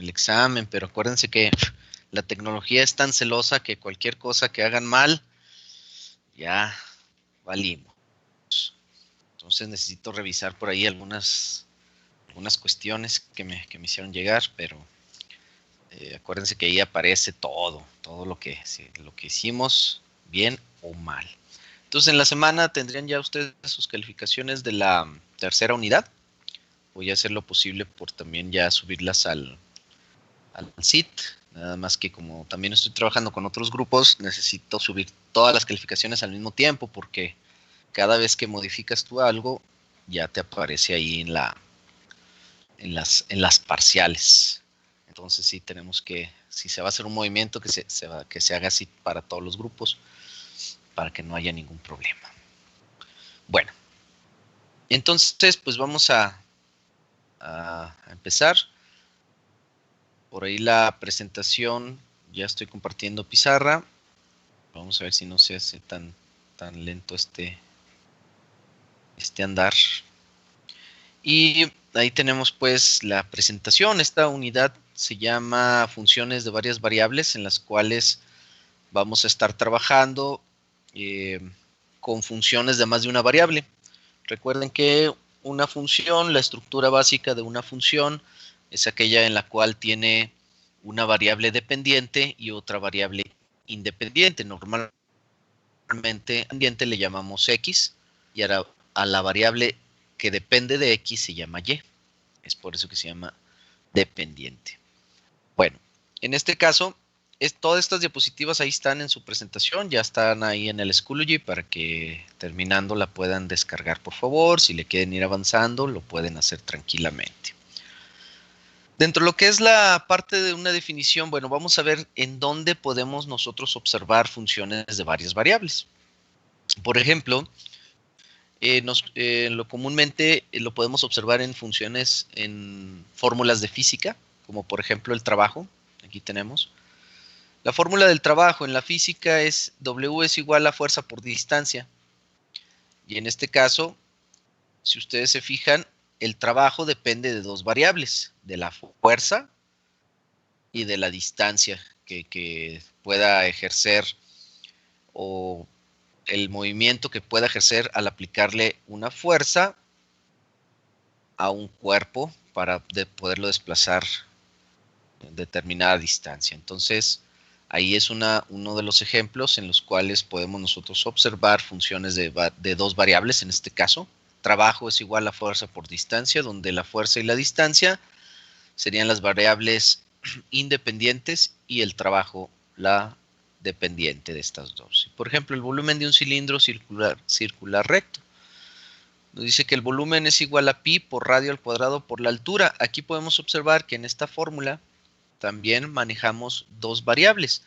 el examen, pero acuérdense que la tecnología es tan celosa que cualquier cosa que hagan mal, ya valimos. Entonces necesito revisar por ahí algunas cuestiones que me hicieron llegar, pero acuérdense que ahí aparece todo lo que hicimos, bien o mal. Entonces en la semana tendrían ya ustedes sus calificaciones de la tercera unidad. Voy a hacer lo posible por también ya subirlas al SIT. Nada más que como también estoy trabajando con otros grupos, necesito subir todas las calificaciones al mismo tiempo, porque cada vez que modificas tú algo, ya te aparece ahí en las parciales. Entonces sí tenemos que, si se va a hacer un movimiento, que se haga así para todos los grupos, para que no haya ningún problema. Bueno, entonces pues vamos a empezar. Por ahí la presentación, ya estoy compartiendo pizarra. Vamos a ver si no se hace tan lento este andar. Y ahí tenemos pues la presentación. Esta unidad se llama funciones de varias variables, en las cuales vamos a estar trabajando con funciones de más de una variable. Recuerden que una función, la estructura básica de una función es aquella en la cual tiene una variable dependiente y otra variable independiente. Normalmente dependiente le llamamos X, y a la variable que depende de X se llama Y. Es por eso que se llama dependiente. Bueno, en este caso, todas estas diapositivas ahí están en su presentación, ya están ahí en el Schoology para que terminando la puedan descargar, por favor. Si le quieren ir avanzando, lo pueden hacer tranquilamente. Dentro de lo que es la parte de una definición, bueno, vamos a ver en dónde podemos nosotros observar funciones de varias variables. Por ejemplo, lo comúnmente lo podemos observar en funciones, en fórmulas de física, como por ejemplo el trabajo. Aquí tenemos. La fórmula del trabajo en la física es W es igual a fuerza por distancia. Y en este caso, si ustedes se fijan, el trabajo depende de dos variables, de la fuerza y de la distancia que pueda ejercer, o el movimiento que pueda ejercer al aplicarle una fuerza a un cuerpo para poderlo desplazar en determinada distancia. Entonces, ahí es uno de los ejemplos en los cuales podemos nosotros observar funciones de dos variables. En este caso, trabajo es igual a fuerza por distancia, donde la fuerza y la distancia serían las variables independientes y el trabajo la dependiente de estas dos. Por ejemplo, el volumen de un cilindro circular recto. Nos dice que el volumen es igual a pi por radio al cuadrado por la altura. Aquí podemos observar que en esta fórmula también manejamos dos variables,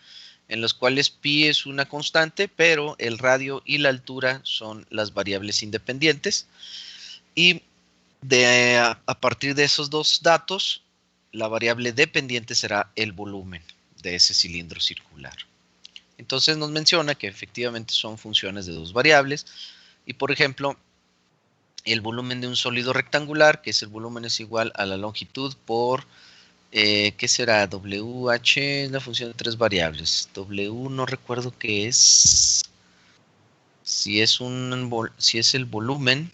en las cuales pi es una constante, pero el radio y la altura son las variables independientes. Y a partir de esos dos datos, la variable dependiente será el volumen de ese cilindro circular. Entonces nos menciona que efectivamente son funciones de dos variables. Y por ejemplo, el volumen de un sólido rectangular, que es el volumen es igual a la longitud por, ¿qué será? WH es la función de tres variables. W no recuerdo qué es. Si es el volumen,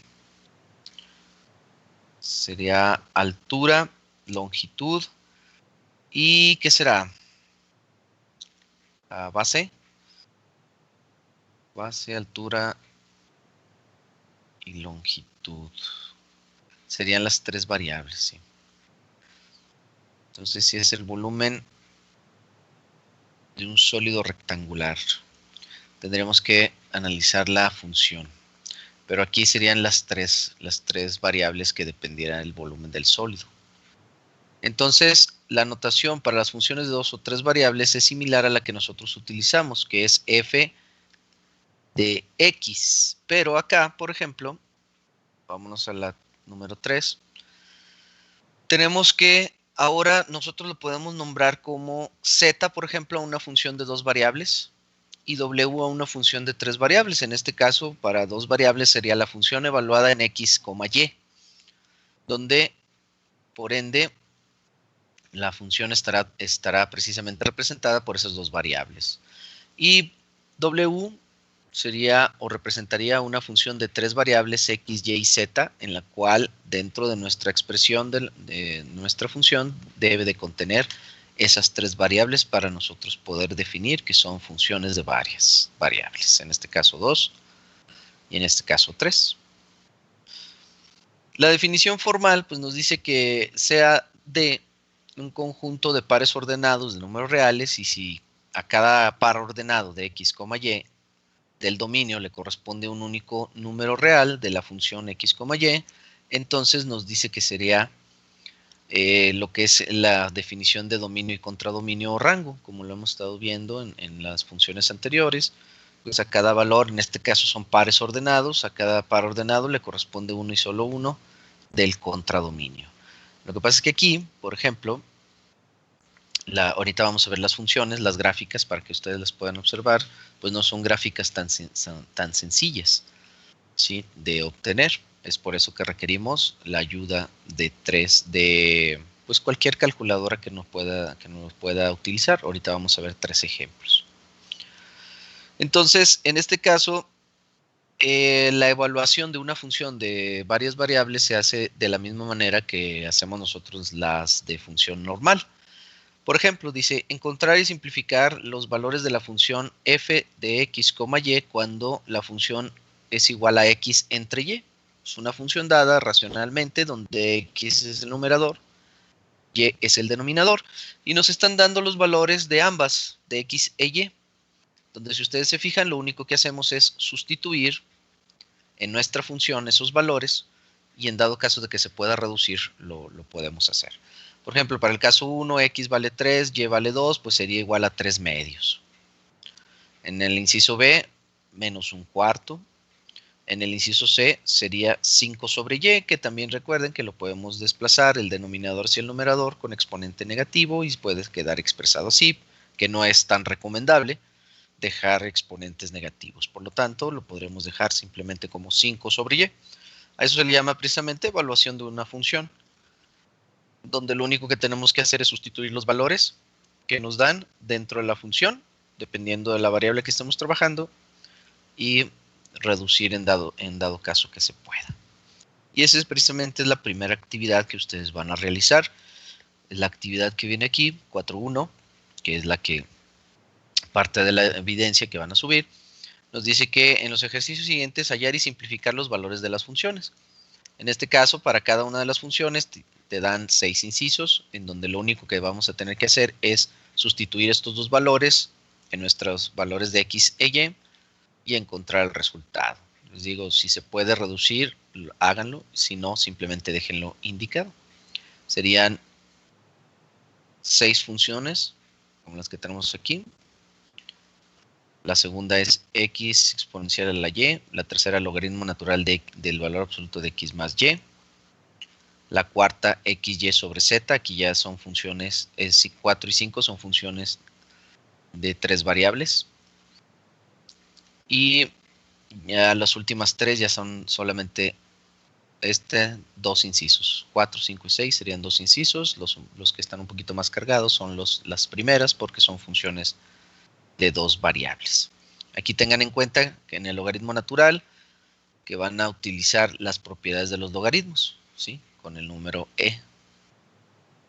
sería altura, longitud y ¿qué será? Base, altura y longitud. Serían las tres variables, ¿sí? Entonces, si es el volumen de un sólido rectangular, tendríamos que analizar la función. Pero aquí serían las tres variables que dependieran del volumen del sólido. Entonces, la notación para las funciones de dos o tres variables es similar a la que nosotros utilizamos, que es f de x. Pero acá, por ejemplo, vámonos a la número 3. Tenemos que ahora nosotros lo podemos nombrar como z, por ejemplo, a una función de dos variables y w a una función de tres variables. En este caso, para dos variables sería la función evaluada en x, y, donde, por ende, la función estará precisamente representada por esas dos variables. Y W sería o representaría una función de tres variables x, y y z, en la cual dentro de nuestra expresión de nuestra función debe de contener esas tres variables para nosotros poder definir que son funciones de varias variables, en este caso 2 y en este caso 3. La definición formal pues nos dice que sea de un conjunto de pares ordenados de números reales, y si a cada par ordenado de x, y del dominio le corresponde un único número real de la función x, y, entonces nos dice que sería lo que es la definición de dominio y contradominio o rango, como lo hemos estado viendo en las funciones anteriores. Pues a cada valor, en este caso son pares ordenados, a cada par ordenado le corresponde uno y solo uno del contradominio. Lo que pasa es que aquí, por ejemplo, ahorita vamos a ver las funciones, las gráficas, para que ustedes las puedan observar, pues no son gráficas tan sencillas, ¿sí?, de obtener. Es por eso que requerimos la ayuda de pues cualquier calculadora que nos pueda utilizar. Ahorita vamos a ver 3 ejemplos. Entonces, en este caso, la evaluación de una función de varias variables se hace de la misma manera que hacemos nosotros las de función normal. Por ejemplo, dice, encontrar y simplificar los valores de la función f de x, y cuando la función es igual a x entre y. Es una función dada racionalmente donde x es el numerador, y es el denominador. Y nos están dando los valores de ambas, de x e y. Donde si ustedes se fijan, lo único que hacemos es sustituir en nuestra función esos valores, y en dado caso de que se pueda reducir, lo podemos hacer. Por ejemplo, para el caso 1, x vale 3, y vale 2, pues sería igual a 3 medios. En el inciso B, menos un cuarto. En el inciso C sería 5 sobre y, que también recuerden que lo podemos desplazar el denominador hacia el numerador con exponente negativo y puede quedar expresado así, que no es tan recomendable dejar exponentes negativos. Por lo tanto, lo podremos dejar simplemente como 5 sobre y. A eso se le llama precisamente evaluación de una función, donde lo único que tenemos que hacer es sustituir los valores que nos dan dentro de la función, dependiendo de la variable que estemos trabajando, y reducir en dado caso que se pueda. Y esa es precisamente la primera actividad que ustedes van a realizar. Es la actividad que viene aquí, 4.1, que es la que parte de la evidencia que van a subir. Nos dice que en los ejercicios siguientes hallar y simplificar los valores de las funciones. En este caso, para cada una de las funciones te dan 6 incisos, en donde lo único que vamos a tener que hacer es sustituir estos dos valores en nuestros valores de x e y encontrar el resultado. Les digo, si se puede reducir, háganlo. Si no, simplemente déjenlo indicado. Serían 6 funciones, como las que tenemos aquí. La segunda es x exponencial a la y. La tercera, logaritmo natural del valor absoluto de x más y. La cuarta, xy sobre z. Aquí ya son funciones, 4 y 5 son funciones de 3 variables. Y ya las últimas 3 ya son solamente 2 incisos. 4, 5 y 6 serían 2 incisos. Los que están un poquito más cargados son las primeras, porque son funciones de 2 variables. Aquí tengan en cuenta que en el logaritmo natural, que van a utilizar las propiedades de los logaritmos, ¿sí?, con el número e,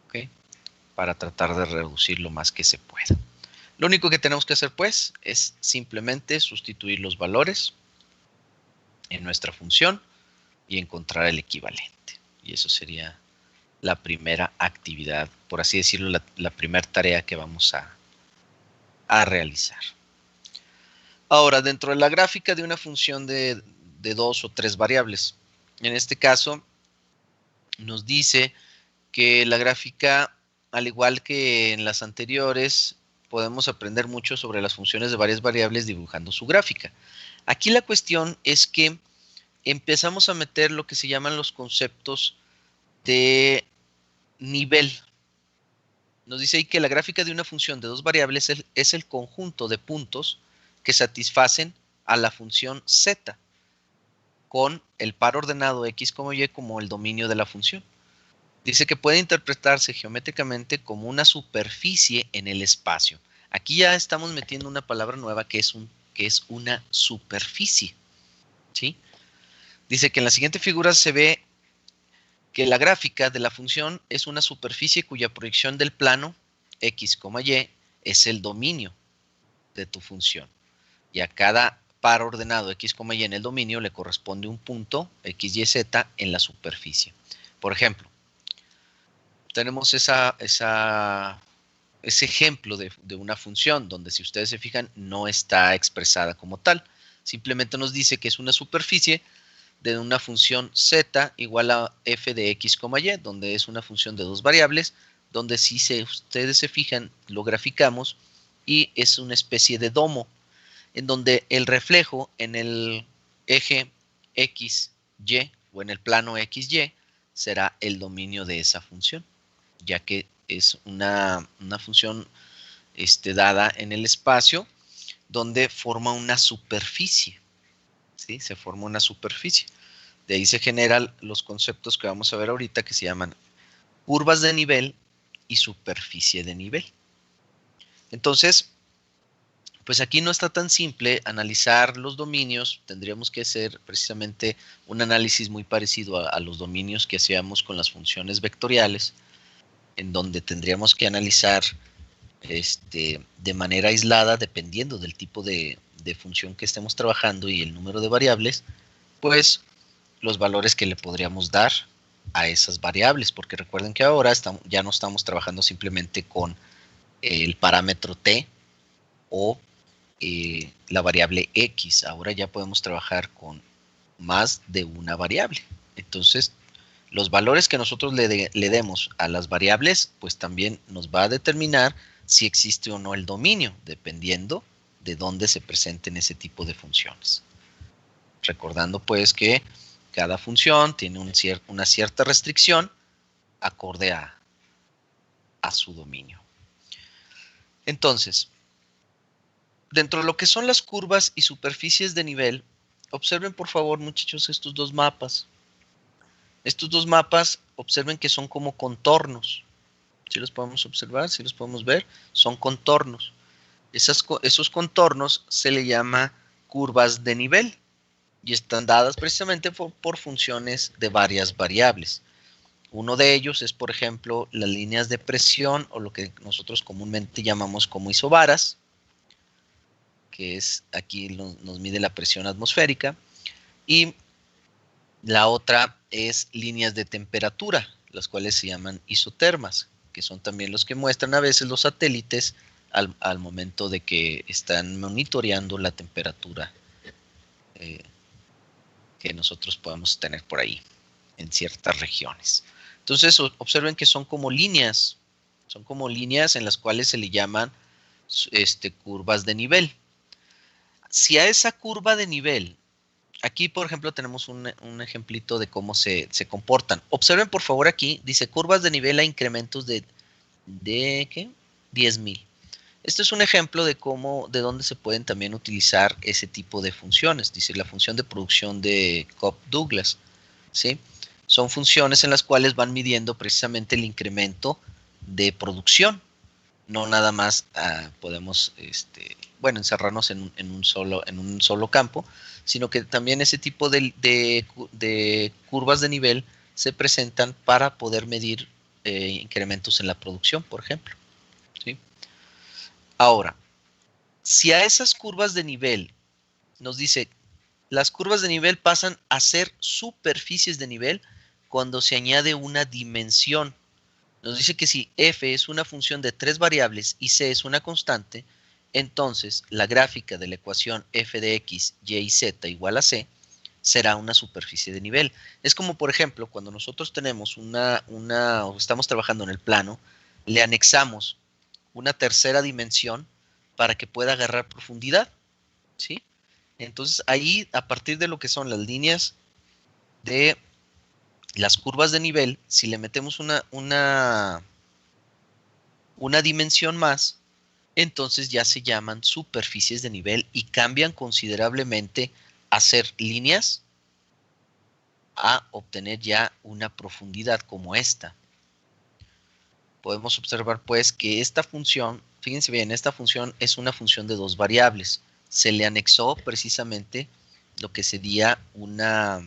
¿okay?, para tratar de reducir lo más que se pueda. Lo único que tenemos que hacer, pues, es simplemente sustituir los valores en nuestra función y encontrar el equivalente. Y eso sería la primera actividad, por así decirlo, la primera tarea que vamos a realizar. Ahora, dentro de la gráfica de una función de 2 o 3 variables, en este caso nos dice que la gráfica, al igual que en las anteriores, podemos aprender mucho sobre las funciones de varias variables dibujando su gráfica. Aquí la cuestión es que empezamos a meter lo que se llaman los conceptos de nivel. Nos dice ahí que la gráfica de una función de 2 variables es el conjunto de puntos que satisfacen a la función z con el par ordenado x, y como el dominio de la función. Dice que puede interpretarse geométricamente como una superficie en el espacio. Aquí ya estamos metiendo una palabra nueva que es una superficie, ¿sí? Dice que en la siguiente figura se ve que la gráfica de la función es una superficie cuya proyección del plano x, y es el dominio de tu función. Y a cada par ordenado x, y en el dominio le corresponde un punto x, y, z en la superficie. Por ejemplo, tenemos ese ejemplo de una función donde, si ustedes se fijan, no está expresada como tal. Simplemente nos dice que es una superficie de una función z igual a f de x, y, donde es una función de dos variables, donde, si ustedes se fijan, lo graficamos y es una especie de domo, en donde el reflejo en el eje x, y o en el plano x, y será el dominio de esa función, ya que es una función dada en el espacio donde forma una superficie, ¿sí? Se forma una superficie. De ahí se generan los conceptos que vamos a ver ahorita, que se llaman curvas de nivel y superficie de nivel. Entonces, pues aquí no está tan simple analizar los dominios. Tendríamos que hacer precisamente un análisis muy parecido a los dominios que hacíamos con las funciones vectoriales, en donde tendríamos que analizar de manera aislada, dependiendo del tipo de función que estemos trabajando y el número de variables, pues los valores que le podríamos dar a esas variables, porque recuerden que ahora ya no estamos trabajando simplemente con el parámetro t o la variable x, ahora ya podemos trabajar con más de una variable. Entonces, los valores que nosotros le demos a las variables, pues también nos va a determinar si existe o no el dominio, dependiendo de dónde se presenten ese tipo de funciones. Recordando pues que cada función tiene una cierta restricción acorde a su dominio. Entonces, dentro de lo que son las curvas y superficies de nivel, observen por favor, muchachos, estos dos mapas. Estos dos mapas, observen que son como contornos. Si los podemos observar, si los podemos ver, son contornos. Esos contornos se le llama curvas de nivel y están dadas precisamente por funciones de varias variables. Uno de ellos es, por ejemplo, las líneas de presión, o lo que nosotros comúnmente llamamos como isobaras, que es aquí nos mide la presión atmosférica, y la otra es líneas de temperatura, las cuales se llaman isotermas, que son también los que muestran a veces los satélites al momento de que están monitoreando la temperatura que nosotros podemos tener por ahí en ciertas regiones. Entonces, observen que son como líneas en las cuales se le llaman curvas de nivel. Si a esa curva de nivel, aquí por ejemplo tenemos un ejemplito de cómo se comportan. Observen por favor aquí, dice curvas de nivel a incrementos de ¿qué? 10,000. Este es un ejemplo de dónde se pueden también utilizar ese tipo de funciones. Dice la función de producción de Cobb-Douglas, ¿sí? Son funciones en las cuales van midiendo precisamente el incremento de producción. No nada más podemos encerrarnos en un solo campo, sino que también ese tipo de curvas de nivel se presentan para poder medir incrementos en la producción, por ejemplo, ¿sí? Ahora, si a esas curvas de nivel nos dice, las curvas de nivel pasan a ser superficies de nivel cuando se añade una dimensión. Nos dice que si f es una función de tres variables y c es una constante, entonces la gráfica de la ecuación f de x, y y z igual a c será una superficie de nivel. Es como, por ejemplo, cuando nosotros tenemos o estamos trabajando en el plano, le anexamos una tercera dimensión para que pueda agarrar profundidad, ¿sí? Entonces ahí, a partir de lo que son las líneas de las curvas de nivel, si le metemos una dimensión más, entonces ya se llaman superficies de nivel y cambian considerablemente a ser líneas a obtener ya una profundidad como esta. podemos observar pues que esta función, fíjense bien, esta función es una función de dos variables. Se le anexó precisamente lo que sería una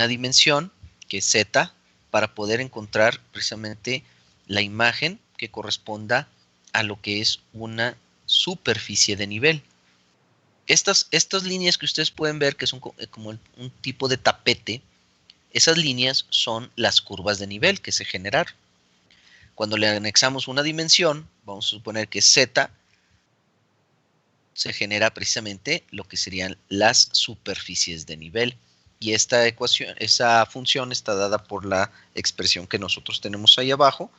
dimensión, que es z, para poder encontrar precisamente la imagen que corresponda a lo que es una superficie de nivel. Estas líneas que ustedes pueden ver, que son como un tipo de tapete, esas líneas son las curvas de nivel que se generaron. Cuando le anexamos una dimensión, vamos a suponer que z, se genera precisamente lo que serían las superficies de nivel. Y esta ecuación, esa función está dada por la expresión que nosotros tenemos ahí abajo,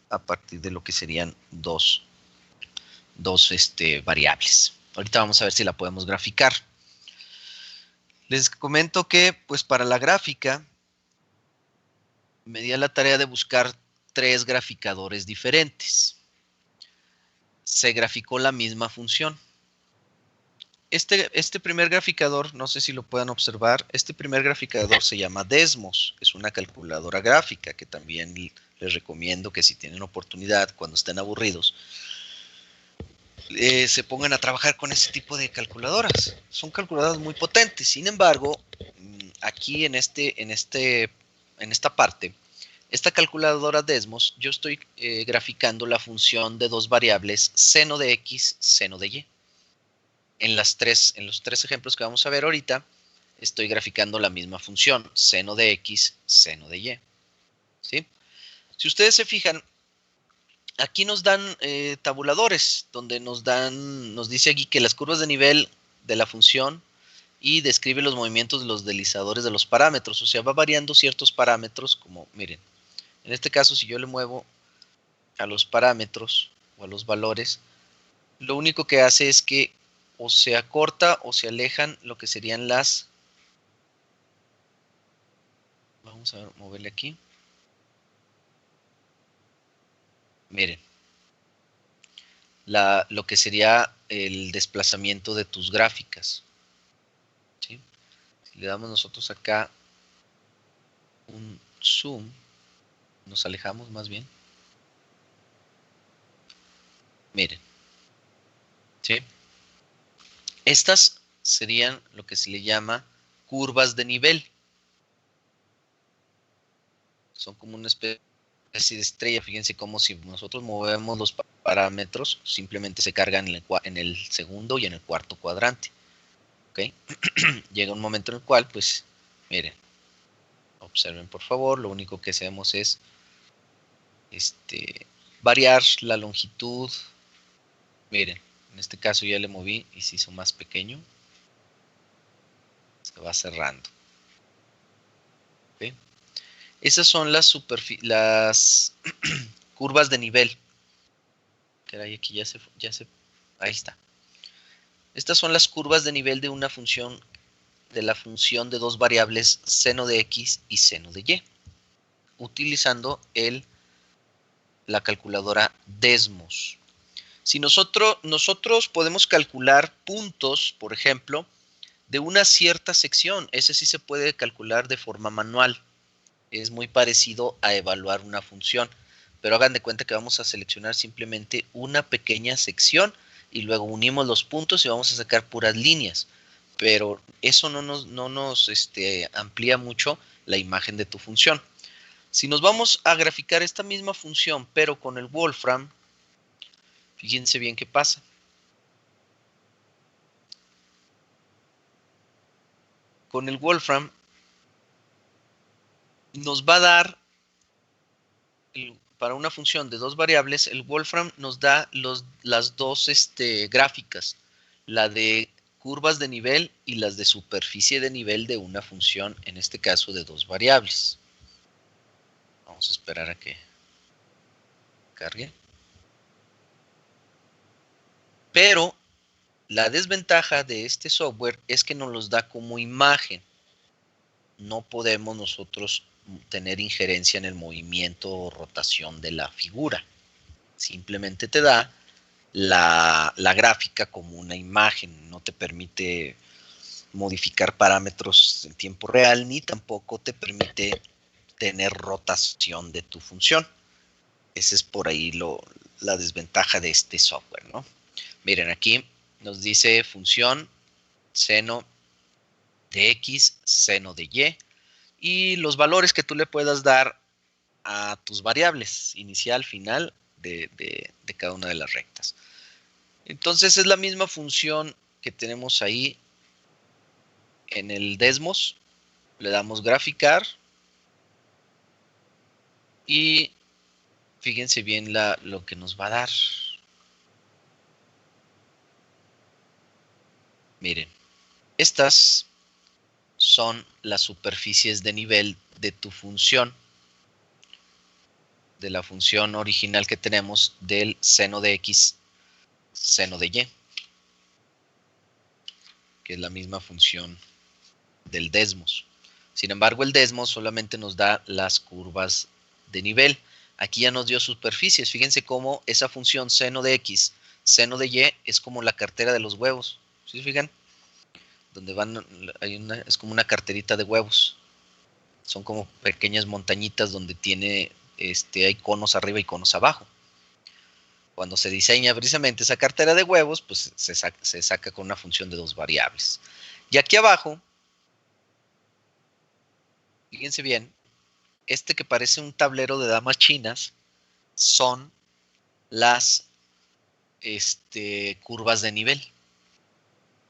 a partir de lo que serían dos variables. Ahorita vamos a ver si la podemos graficar. Les comento que, pues para la gráfica, me di a la tarea de buscar 3 graficadores diferentes. Se graficó la misma función. Este primer graficador, no sé si lo puedan observar, este primer graficador se llama Desmos, es una calculadora gráfica que también les recomiendo que si tienen oportunidad, cuando estén aburridos, se pongan a trabajar con ese tipo de calculadoras. Son calculadoras muy potentes, sin embargo, aquí en esta parte, esta calculadora Desmos, yo estoy graficando la función de dos variables seno de x, seno de y. En los tres ejemplos que vamos a ver ahorita, estoy graficando la misma función, seno de x, seno de y. ¿Sí? Si ustedes se fijan, aquí nos dan tabuladores, donde nos dice aquí que las curvas de nivel de la función y describe los movimientos de los deslizadores de los parámetros. O sea, va variando ciertos parámetros, como, miren, en este caso, si yo le muevo a los parámetros o a los valores, lo único que hace es que o se acorta o se alejan lo que serían las... Vamos a moverle aquí. Miren. Lo que sería el desplazamiento de tus gráficas. ¿Sí? Si le damos nosotros acá un zoom, nos alejamos más bien. Miren. ¿Sí? Estas serían lo que se le llama curvas de nivel. Son como una especie de estrella. Fíjense cómo si nosotros movemos los parámetros, simplemente se cargan en el segundo y en el cuarto cuadrante. ¿Ok? Llega un momento en el cual, pues, miren, observen por favor, lo único que hacemos es variar la longitud. Miren, en este caso ya le moví y se hizo más pequeño. Se va cerrando. ¿Okay? Esas son las curvas de nivel. Caray, aquí ahí está. Estas son las curvas de nivel de una función, de la función de dos variables seno de x y seno de y, utilizando la calculadora Desmos. Si nosotros podemos calcular puntos, por ejemplo, de una cierta sección, ese sí se puede calcular de forma manual. Es muy parecido a evaluar una función, pero hagan de cuenta que vamos a seleccionar simplemente una pequeña sección y luego unimos los puntos y vamos a sacar puras líneas. Pero eso no nos amplía mucho la imagen de tu función. Si nos vamos a graficar esta misma función, pero con el Wolfram, fíjense bien qué pasa. Con el Wolfram nos va a dar, para una función de dos variables, el Wolfram nos da las dos gráficas, la de curvas de nivel y las de superficie de nivel de una función, en este caso de dos variables. Vamos a esperar a que cargue. Pero la desventaja de este software es que nos los da como imagen. No podemos nosotros tener injerencia en el movimiento o rotación de la figura. Simplemente te da la gráfica como una imagen, no te permite modificar parámetros en tiempo real, ni tampoco te permite tener rotación de tu función. Esa es por ahí la desventaja de este software, ¿no? Miren, aquí nos dice función seno de X, seno de Y, y los valores que tú le puedas dar a tus variables, inicial, final, de cada una de las rectas. Entonces es la misma función que tenemos ahí en el Desmos. Le damos graficar y fíjense bien lo que nos va a dar. Miren, estas son las superficies de nivel de tu función, de la función original que tenemos del seno de X, seno de Y, que es la misma función del Desmos. Sin embargo, el Desmos solamente nos da las curvas de nivel. Aquí ya nos dio superficies. Fíjense cómo esa función seno de X, seno de Y, es como la cartera de los huevos. ¿Sí se fijan? Donde van, es como una carterita de huevos. Son como pequeñas montañitas donde hay conos arriba y conos abajo. Cuando se diseña precisamente esa cartera de huevos, pues se saca con una función de dos variables. Y aquí abajo, fíjense bien, este que parece un tablero de damas chinas son las curvas de nivel.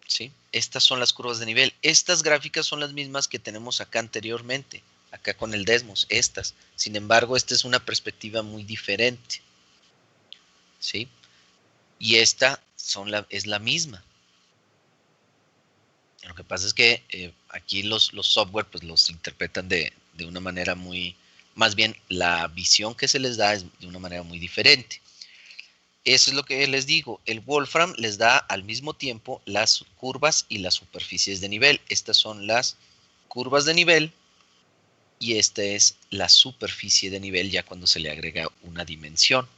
¿Sí? Estas son las curvas de nivel. Estas gráficas son las mismas que tenemos acá anteriormente, acá con el Desmos, estas. Sin embargo, esta es una perspectiva muy diferente. ¿Sí? Y esta es la misma. Lo que pasa es que aquí los software pues los interpretan de una manera más bien la visión que se les da es de una manera muy diferente. Eso es lo que les digo, el Wolfram les da al mismo tiempo las curvas y las superficies de nivel. Estas son las curvas de nivel y esta es la superficie de nivel ya cuando se le agrega una dimensión.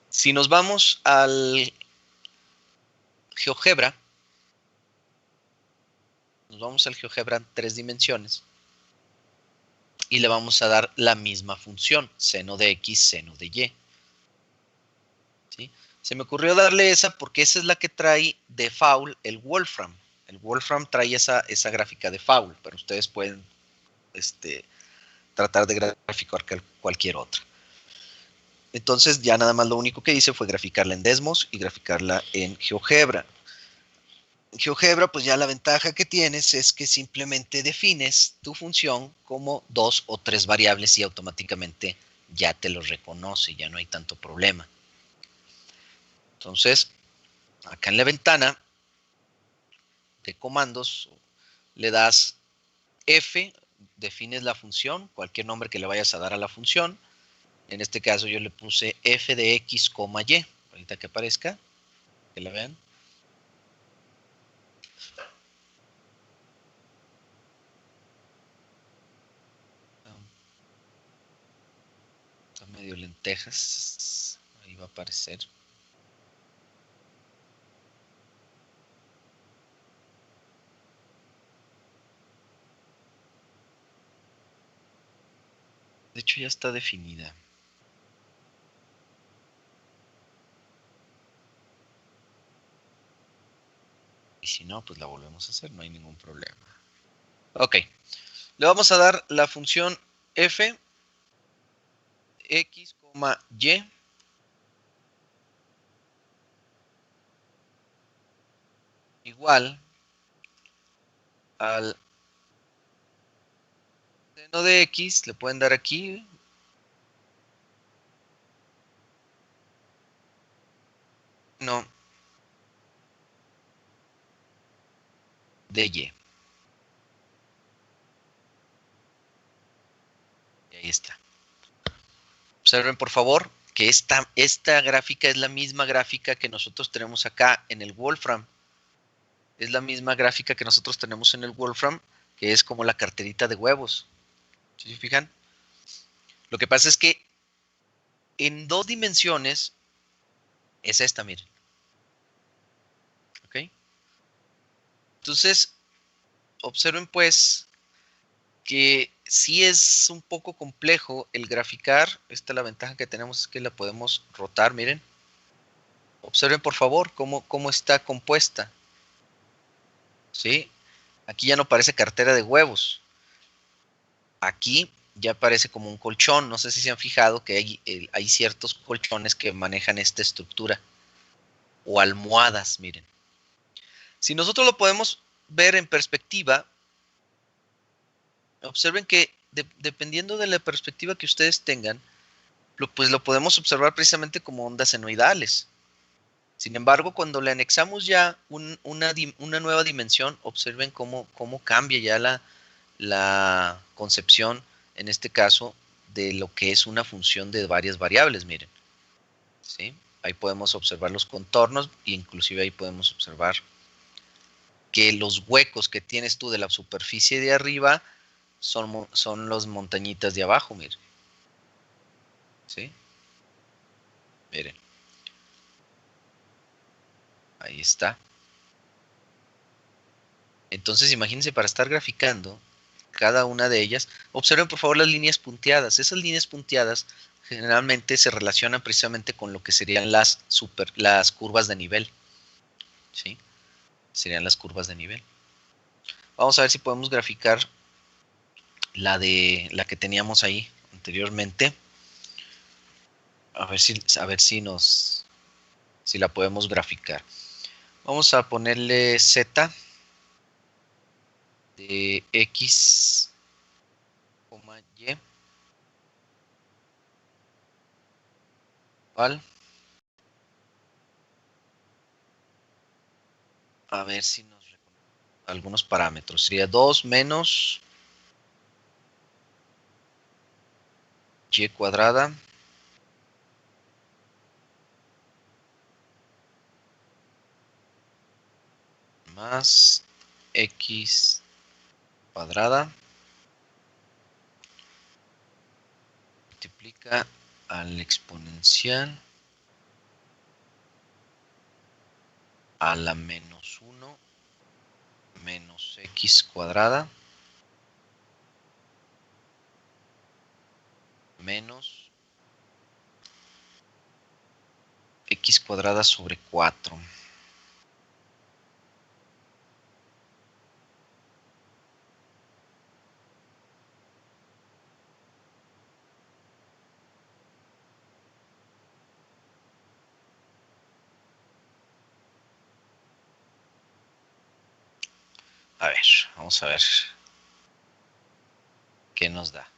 Si nos vamos al GeoGebra, nos vamos al GeoGebra en 3 dimensiones y le vamos a dar la misma función, seno de X, seno de Y. ¿Sí? Se me ocurrió darle esa porque esa es la que trae default el Wolfram. El Wolfram trae esa gráfica default, pero ustedes pueden tratar de graficar cualquier otra. Entonces ya nada más lo único que hice fue graficarla en Desmos y graficarla en GeoGebra. En GeoGebra pues ya la ventaja que tienes es que simplemente defines tu función como 2 o 3 variables y automáticamente ya te lo reconoce, ya no hay tanto problema. Entonces, acá en la ventana de comandos le das F, defines la función, cualquier nombre que le vayas a dar a la función. En este caso yo le puse f de x, y. Ahorita que aparezca, que la vean. Está medio lentejas. Ahí va a aparecer. De hecho ya está definida. Y si no, pues la volvemos a hacer, no hay ningún problema. Ok. Le vamos a dar la función f, x, y. Igual al seno de x, le pueden dar aquí. No. De y. Y ahí está. Observen por favor que esta gráfica es la misma gráfica que nosotros tenemos acá en el Wolfram. Es la misma gráfica que nosotros tenemos en el Wolfram, que es como la carterita de huevos. ¿Sí se fijan? Lo que pasa es que en 2 dimensiones es esta, miren. ¿Ok? Entonces, observen pues que sí es un poco complejo el graficar. Esta la ventaja que tenemos es que la podemos rotar, miren. Observen por favor cómo está compuesta. ¿Sí? Aquí ya no parece cartera de huevos. Aquí ya parece como un colchón. No sé si se han fijado que hay ciertos colchones que manejan esta estructura. O almohadas, miren. Si nosotros lo podemos ver en perspectiva, observen que dependiendo de la perspectiva que ustedes tengan, pues lo podemos observar precisamente como ondas senoidales. Sin embargo, cuando le anexamos ya una nueva dimensión, observen cómo cambia ya la concepción, en este caso, de lo que es una función de varias variables, miren. ¿Sí? Ahí podemos observar los contornos e inclusive ahí podemos observar que los huecos que tienes tú de la superficie de arriba son las montañitas de abajo, miren. ¿Sí? Miren, ahí está. Entonces, imagínense para estar graficando cada una de ellas, observen por favor las líneas punteadas. Esas líneas punteadas generalmente se relacionan precisamente con lo que serían las curvas de nivel. ¿Sí? Serían las curvas de nivel. Vamos a ver si podemos graficar la que teníamos ahí anteriormente. Si la podemos graficar. Vamos a ponerle Z de X, Y, ¿vale? A ver si nos reconoce algunos parámetros. Sería 2 menos y cuadrada más x cuadrada multiplica al exponencial a la menos 1 menos x cuadrada menos x cuadrada sobre 4. A ver, vamos a ver qué nos da.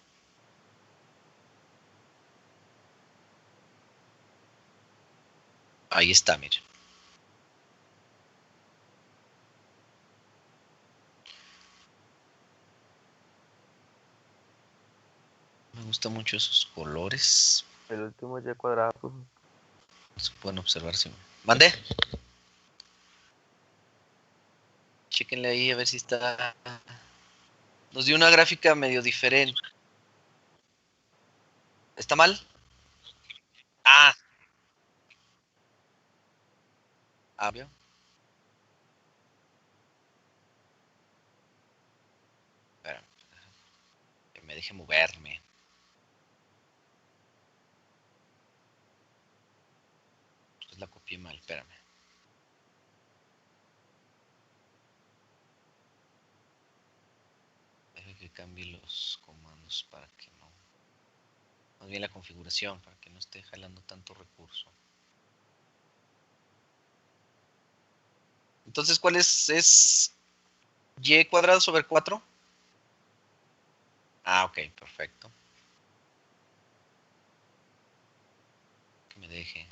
Ahí está, miren. Me gustan mucho esos colores. El último y cuadrado. Se pueden observar. Si ¿Mande? Chéquenle ahí a ver si está. Nos dio una gráfica medio diferente. ¿Está mal? Ah, ¿vio? Espérame, que me deje moverme. Pues la copié mal, espérame. Deje que cambie los comandos para que no. Más bien la configuración, para que no esté jalando tanto recurso. Entonces, ¿cuál es y cuadrado sobre 4? Ah, ok, perfecto. Que me deje.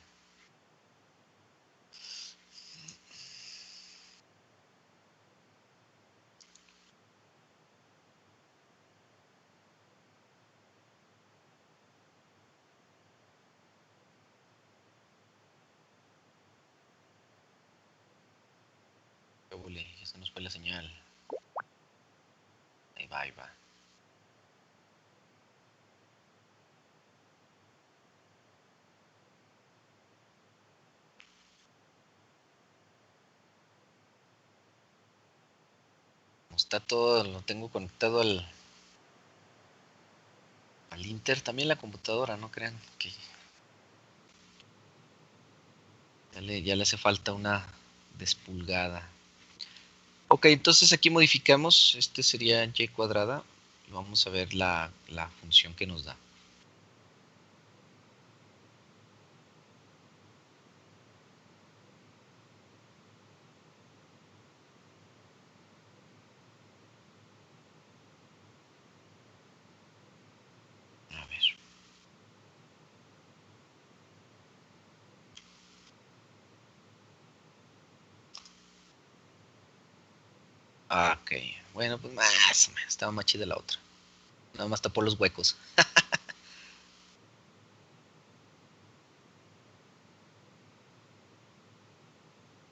Ya se nos fue la señal. Ahí va, ahí va. Está todo, lo tengo conectado Al Inter, también la computadora, no crean que ya le hace falta una despulgada. Ok, entonces aquí modificamos, este sería y cuadrada, y vamos a ver la función que nos da. A ver. Ah, ok, bueno, pues más o menos, estaba más chida la otra. Nada más tapó los huecos.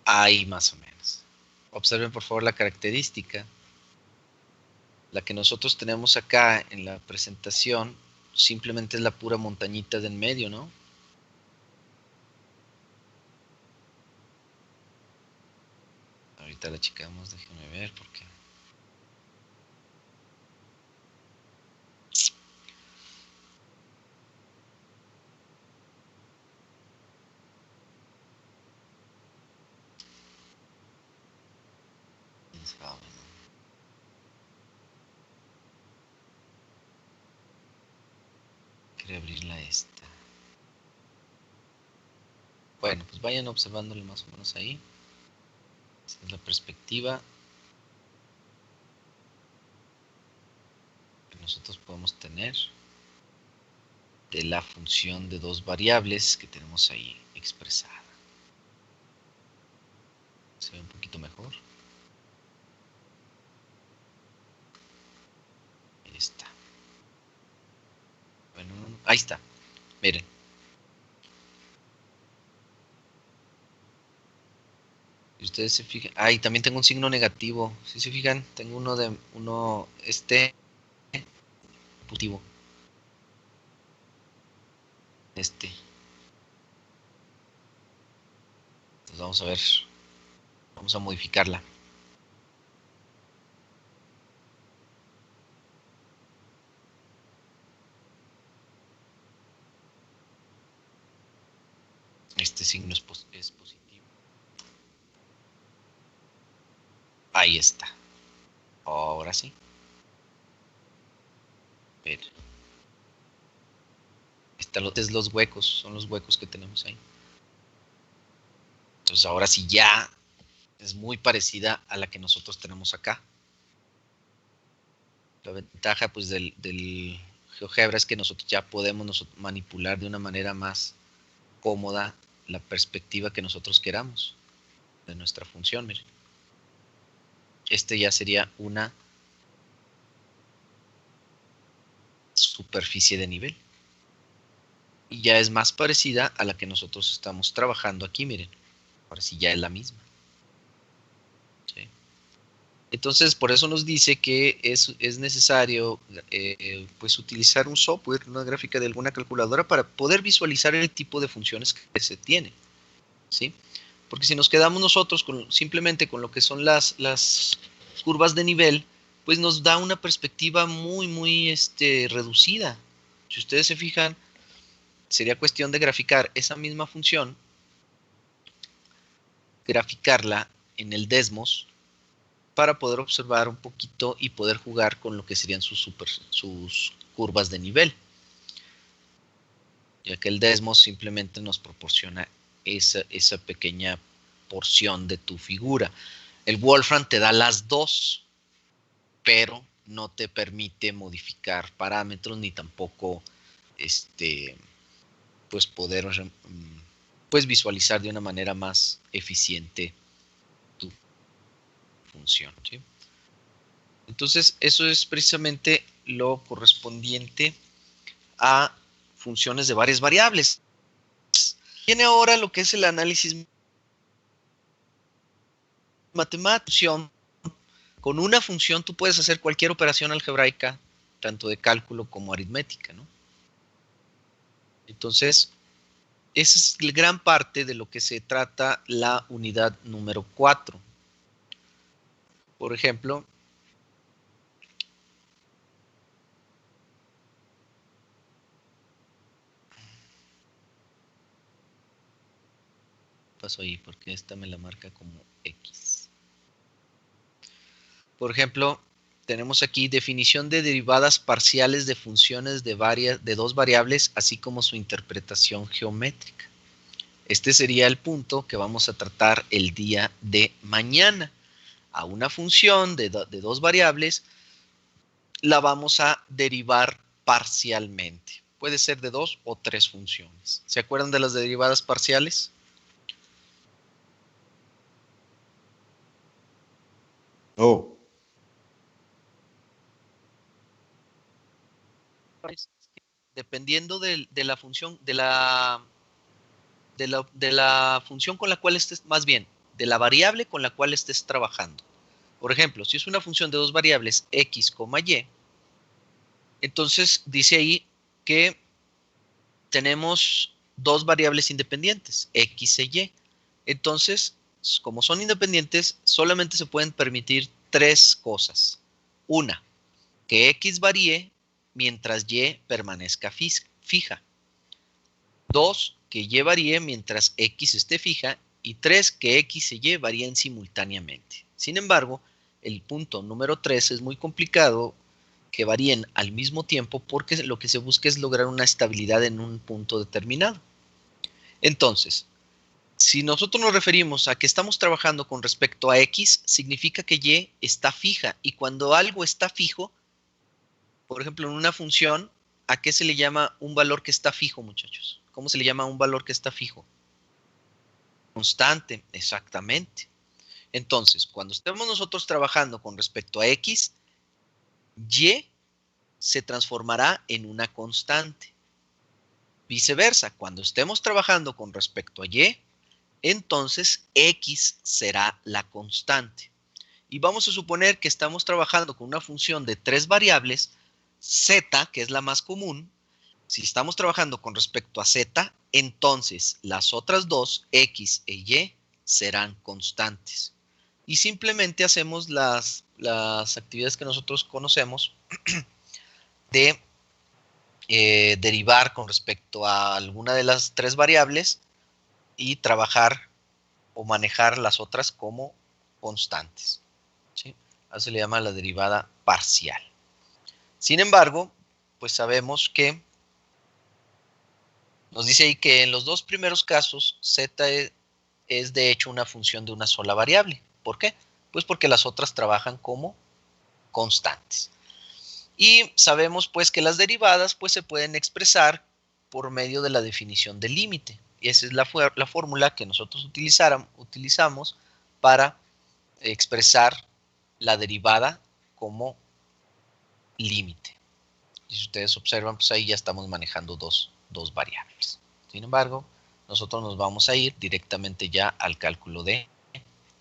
Ahí más o menos. Observen por favor la característica. La que nosotros tenemos acá en la presentación simplemente es la pura montañita de en medio, ¿no? Ahorita la checamos, déjenme ver porque... Quería abrirla esta. Bueno, pues vayan observándolo más o menos ahí. Esa es la perspectiva que nosotros podemos tener de la función de dos variables que tenemos ahí expresada. Se ve un poquito mejor. Ahí está. Bueno, ahí está. Miren. Si ustedes se fijan. Ah, y también tengo un signo negativo. Si se fijan, tengo uno positivo. Este. Entonces vamos a ver. Vamos a modificarla. Este signo es positivo. Ahí está. Ahora sí. Ver. Los huecos. Son los huecos que tenemos ahí. Entonces ahora sí ya es muy parecida a la que nosotros tenemos acá. La ventaja pues del GeoGebra es que nosotros ya podemos manipular de una manera más cómoda la perspectiva que nosotros queramos de nuestra función. Miren. Este ya sería una superficie de nivel. Y ya es más parecida a la que nosotros estamos trabajando aquí, miren. Ahora sí ya es la misma. ¿Sí? Entonces, por eso nos dice que es necesario pues utilizar un software, una gráfica de alguna calculadora para poder visualizar el tipo de funciones que se tiene. ¿Sí? Porque si nos quedamos nosotros simplemente con lo que son las curvas de nivel, pues nos da una perspectiva muy reducida. Si ustedes se fijan, sería cuestión de graficar esa misma función, graficarla en el Desmos, para poder observar un poquito y poder jugar con lo que serían sus curvas de nivel, ya que el Desmos simplemente nos proporciona esa pequeña porción de tu figura. El Wolfram te da las dos, pero no te permite modificar parámetros ni tampoco pues poder pues visualizar de una manera más eficiente tu función, ¿sí? Entonces, eso es precisamente lo correspondiente a funciones de varias variables. Viene ahora lo que es el análisis matemático. Con una función tú puedes hacer cualquier operación algebraica, tanto de cálculo como aritmética, ¿no? Entonces, esa es gran parte de lo que se trata la unidad número 4. Por ejemplo, pasó ahí? Porque esta me la marca como X. Por ejemplo, tenemos aquí definición de derivadas parciales de funciones de dos variables, así como su interpretación geométrica. Este sería el punto que vamos a tratar el día de mañana. A una función de dos variables la vamos a derivar parcialmente. Puede ser de 2 o 3 funciones. ¿Se acuerdan de las derivadas parciales? No. Dependiendo de la función, de la función con la cual estés, más bien, de la variable con la cual estés trabajando. Por ejemplo, si es una función de dos variables, x, y, entonces dice ahí que tenemos dos variables independientes, x e y. Entonces, como son independientes, solamente se pueden permitir tres cosas. Una, que x varíe mientras y permanezca fija. Dos, que y varíe mientras x esté fija. Y tres, que x y y varíen simultáneamente. Sin embargo, el punto número 3 es muy complicado que varíen al mismo tiempo porque lo que se busca es lograr una estabilidad en un punto determinado. Entonces, si nosotros nos referimos a que estamos trabajando con respecto a x, significa que y está fija. Y cuando algo está fijo, por ejemplo, en una función, ¿a qué se le llama un valor que está fijo, muchachos? ¿Cómo se le llama un valor que está fijo? Constante, exactamente. Entonces, cuando estemos nosotros trabajando con respecto a x, y se transformará en una constante. Viceversa, cuando estemos trabajando con respecto a y, entonces x será la constante. Y vamos a suponer que estamos trabajando con una función de tres variables, z, que es la más común. Si estamos trabajando con respecto a z, entonces las otras dos, x e y, serán constantes. Y simplemente hacemos las actividades que nosotros conocemos de derivar con respecto a alguna de las tres variables y trabajar o manejar las otras como constantes. ¿Sí? Así se le llama la derivada parcial. Sin embargo, pues sabemos que nos dice ahí que en los dos primeros casos z es de hecho una función de una sola variable. ¿Por qué? Pues porque las otras trabajan como constantes. Y sabemos pues que las derivadas pues se pueden expresar por medio de la definición del límite. Y esa es la fórmula que nosotros utilizamos para expresar la derivada como límite. Y si ustedes observan, pues ahí ya estamos manejando dos variables. Sin embargo, nosotros nos vamos a ir directamente ya al cálculo de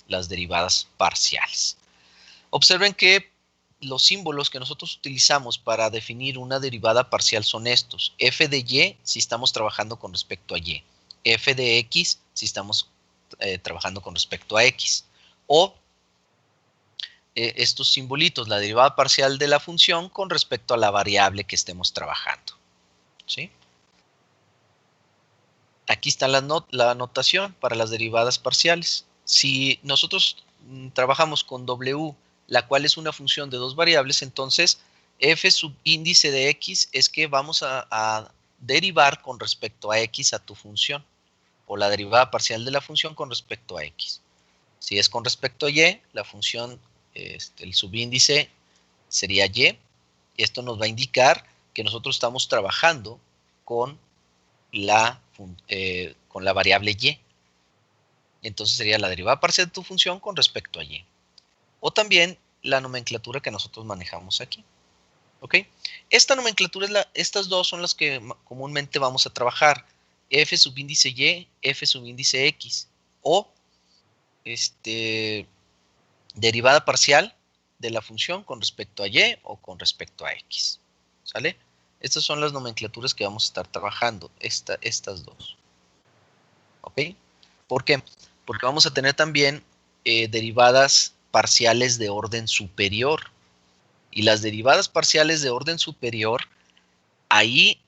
las derivadas parciales. Observen que los símbolos que nosotros utilizamos para definir una derivada parcial son estos. F de y si estamos trabajando con respecto a y. F de x si estamos trabajando con respecto a x. O estos simbolitos, la derivada parcial de la función con respecto a la variable que estemos trabajando. ¿Sí? Aquí está la notación para las derivadas parciales. Si nosotros trabajamos con W, la cual es una función de dos variables, entonces f subíndice de x es que vamos a derivar con respecto a x a tu función, o la derivada parcial de la función con respecto a x. Si es con respecto a y, la función, el subíndice sería y, y esto nos va a indicar que nosotros estamos trabajando con la variable y. Entonces sería la derivada parcial de tu función con respecto a y. O también la nomenclatura que nosotros manejamos aquí. ¿Ok? Esta nomenclatura, estas dos son las que comúnmente vamos a trabajar. F subíndice y, F subíndice x. O derivada parcial de la función con respecto a y o con respecto a x. ¿Sale? Estas son las nomenclaturas que vamos a estar trabajando, estas dos. ¿Ok? ¿Por qué? Porque vamos a tener también derivadas parciales de orden superior. Y las derivadas parciales de orden superior, ahí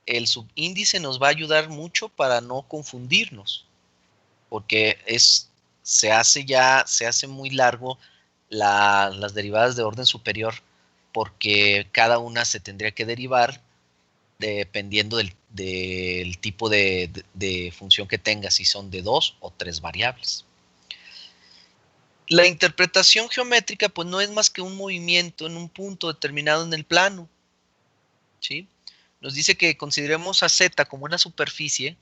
el subíndice nos va a ayudar mucho para no confundirnos. porque se hace muy largo las derivadas de orden superior, porque cada una se tendría que derivar dependiendo del tipo de función que tenga, si son de 2 o 3 variables. La interpretación geométrica pues no es más que un movimiento en un punto determinado en el plano, ¿sí? Nos dice que consideremos a Z como una superficie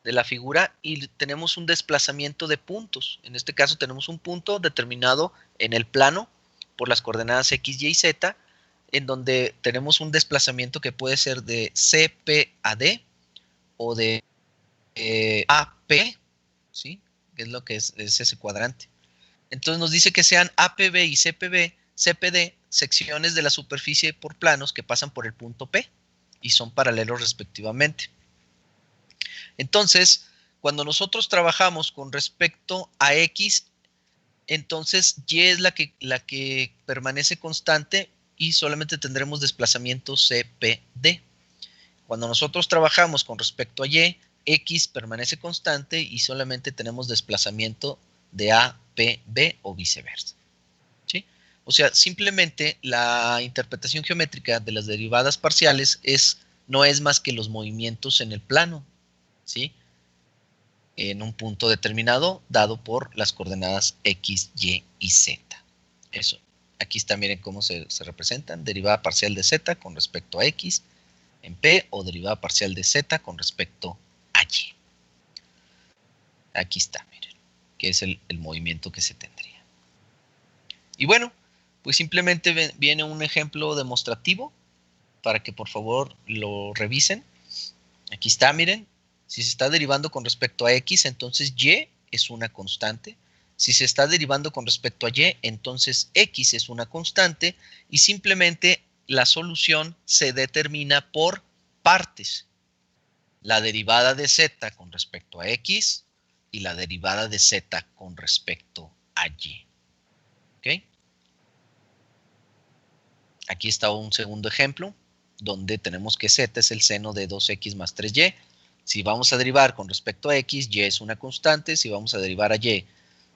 de la figura y tenemos un desplazamiento de puntos. En este caso tenemos un punto determinado en el plano por las coordenadas X, Y y Z, en donde tenemos un desplazamiento que puede ser de CP a D o de AP, ¿sí? Que es lo que es ese cuadrante. Entonces nos dice que sean APB y CPD secciones de la superficie por planos que pasan por el punto P y son paralelos respectivamente. Entonces, cuando nosotros trabajamos con respecto a X, entonces Y es la que permanece constante y solamente tendremos desplazamiento CPD. Cuando nosotros trabajamos con respecto a Y, X permanece constante y solamente tenemos desplazamiento de A, P, B o viceversa. ¿Sí? O sea, simplemente la interpretación geométrica de las derivadas parciales no es más que los movimientos en el plano, ¿sí? En un punto determinado dado por las coordenadas X, Y y Z. Eso. Aquí está, miren cómo se representan. Derivada parcial de Z con respecto a X en P o derivada parcial de Z con respecto a Y. Aquí está, miren, que es el movimiento que se tendría. Y bueno, pues simplemente viene un ejemplo demostrativo para que por favor lo revisen. Aquí está, miren, si se está derivando con respecto a X, entonces Y es una constante. Si se está derivando con respecto a Y, entonces X es una constante y simplemente la solución se determina por partes. La derivada de Z con respecto a X y la derivada de Z con respecto a Y. ¿Ok? Aquí está un segundo ejemplo donde tenemos que Z es el seno de 2X más 3Y. Si vamos a derivar con respecto a X, Y es una constante. Si vamos a derivar a Y,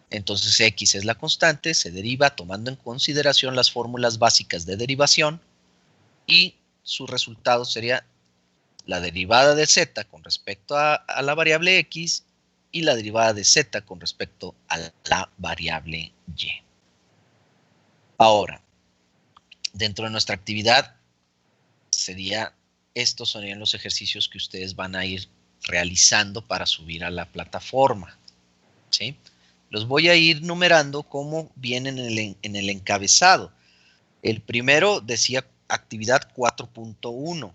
entonces X es la constante. Se deriva tomando en consideración las fórmulas básicas de derivación y su resultado sería la derivada de Z con respecto a la variable X y la derivada de Z con respecto a la variable Y. Ahora, dentro de nuestra actividad, estos serían los ejercicios que ustedes van a ir realizando para subir a la plataforma, ¿sí? Los voy a ir numerando como vienen en el encabezado. El primero decía actividad 4.1.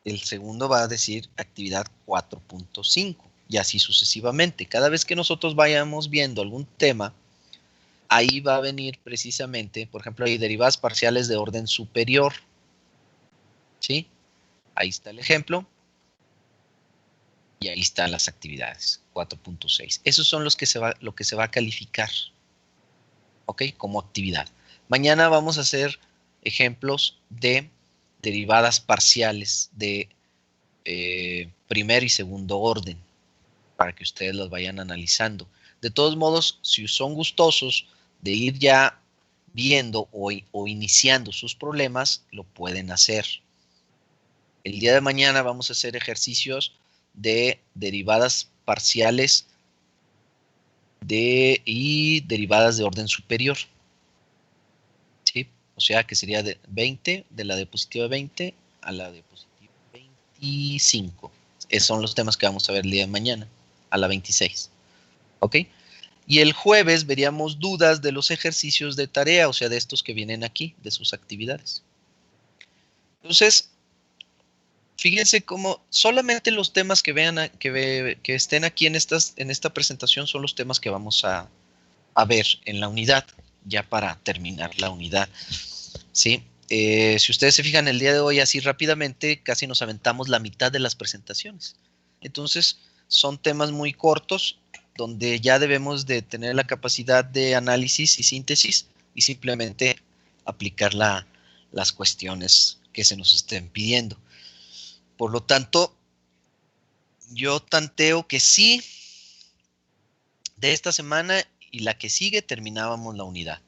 El segundo va a decir actividad 4.5 y así sucesivamente. Cada vez que nosotros vayamos viendo algún tema, ahí va a venir precisamente, por ejemplo, hay derivadas parciales de orden superior, ¿sí? Ahí está el ejemplo. Y ahí están las actividades, 4.6. Esos son lo que se va a calificar, ¿ok? Como actividad. Mañana vamos a hacer ejemplos de derivadas parciales de primer y segundo orden, para que ustedes los vayan analizando. De todos modos, si son gustosos de ir ya viendo o iniciando sus problemas, lo pueden hacer. El día de mañana vamos a hacer ejercicios de derivadas parciales y derivadas de orden superior. ¿Sí? O sea que sería de 20, de la diapositiva 20 a la diapositiva 25. Esos son los temas que vamos a ver el día de mañana, a la 26. ¿Ok? Y el jueves veríamos dudas de los ejercicios de tarea, o sea, de estos que vienen aquí, de sus actividades. Entonces, fíjense cómo solamente los temas que vean, que estén aquí en esta presentación son los temas que vamos a ver en la unidad, ya para terminar la unidad. ¿Sí? Si ustedes se fijan el día de hoy así rápidamente, casi nos aventamos la mitad de las presentaciones. Entonces, son temas muy cortos, donde ya debemos de tener la capacidad de análisis y síntesis y simplemente aplicar las cuestiones que se nos estén pidiendo. Por lo tanto, yo tanteo que sí de esta semana y la que sigue terminábamos la unidad.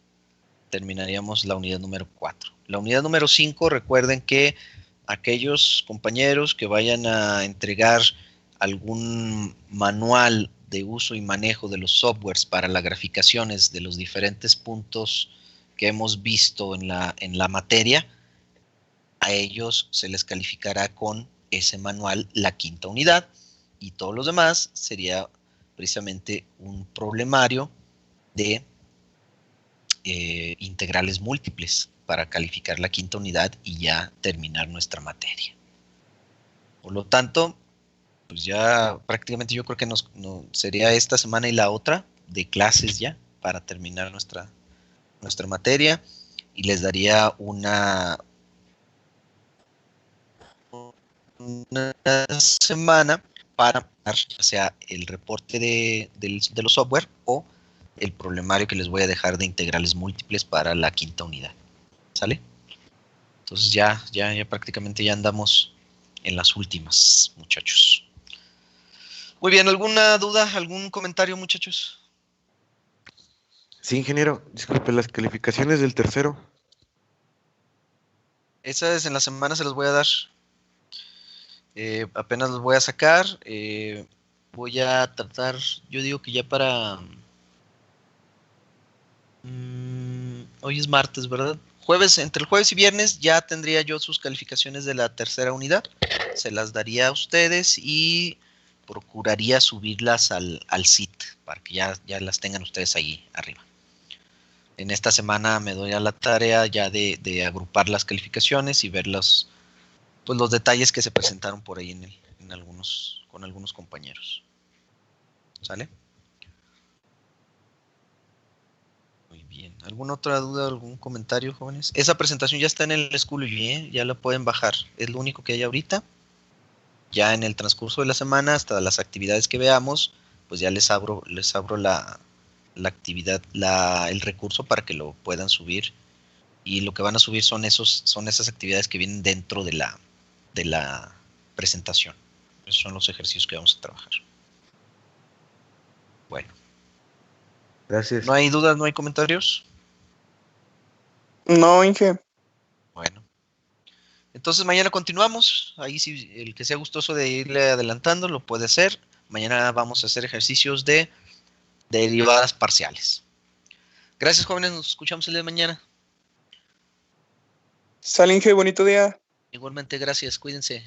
Terminaríamos la unidad número 4. La unidad número 5, recuerden que aquellos compañeros que vayan a entregar algún manual de uso y manejo de los softwares para las graficaciones de los diferentes puntos que hemos visto en la materia, a ellos se les calificará con ese manual la quinta unidad, y todos los demás sería precisamente un problemario de integrales múltiples para calificar la quinta unidad y ya terminar nuestra materia. Por lo tanto, pues ya prácticamente yo creo que sería esta semana y la otra de clases ya para terminar nuestra materia, y les daría una semana para ya sea el reporte de los software o el problemario que les voy a dejar de integrales múltiples para la quinta unidad. ¿Sale? Entonces ya prácticamente ya andamos en las últimas, muchachos. Muy bien, ¿alguna duda, algún comentario, muchachos? Sí, ingeniero, disculpe, las calificaciones del tercero. Esas en la semana se las voy a dar. Apenas las voy a sacar. Voy a tratar, yo digo que ya para... hoy es martes, ¿verdad? Entre el jueves y viernes ya tendría yo sus calificaciones de la tercera unidad. Se las daría a ustedes y procuraría subirlas al sitio para que ya las tengan ustedes ahí arriba. En esta semana me doy a la tarea ya de agrupar las calificaciones y ver los detalles que se presentaron por ahí con algunos compañeros. ¿Sale? Muy bien. ¿Alguna otra duda, algún comentario, jóvenes? Esa presentación ya está en el Schoology, ¿eh? Ya la pueden bajar. Es lo único que hay ahorita. Ya en el transcurso de la semana, hasta las actividades que veamos, pues ya les abro la actividad, el recurso para que lo puedan subir. Y lo que van a subir son esas actividades que vienen dentro de la presentación. Esos son los ejercicios que vamos a trabajar. Bueno. Gracias. ¿No hay dudas, no hay comentarios? No, Inge. Bueno. Entonces mañana continuamos. Ahí sí, el que sea gustoso de irle adelantando lo puede hacer. Mañana vamos a hacer ejercicios de derivadas parciales. Gracias, jóvenes. Nos escuchamos el día de mañana. Sale, Inge, bonito día. Igualmente, gracias. Cuídense.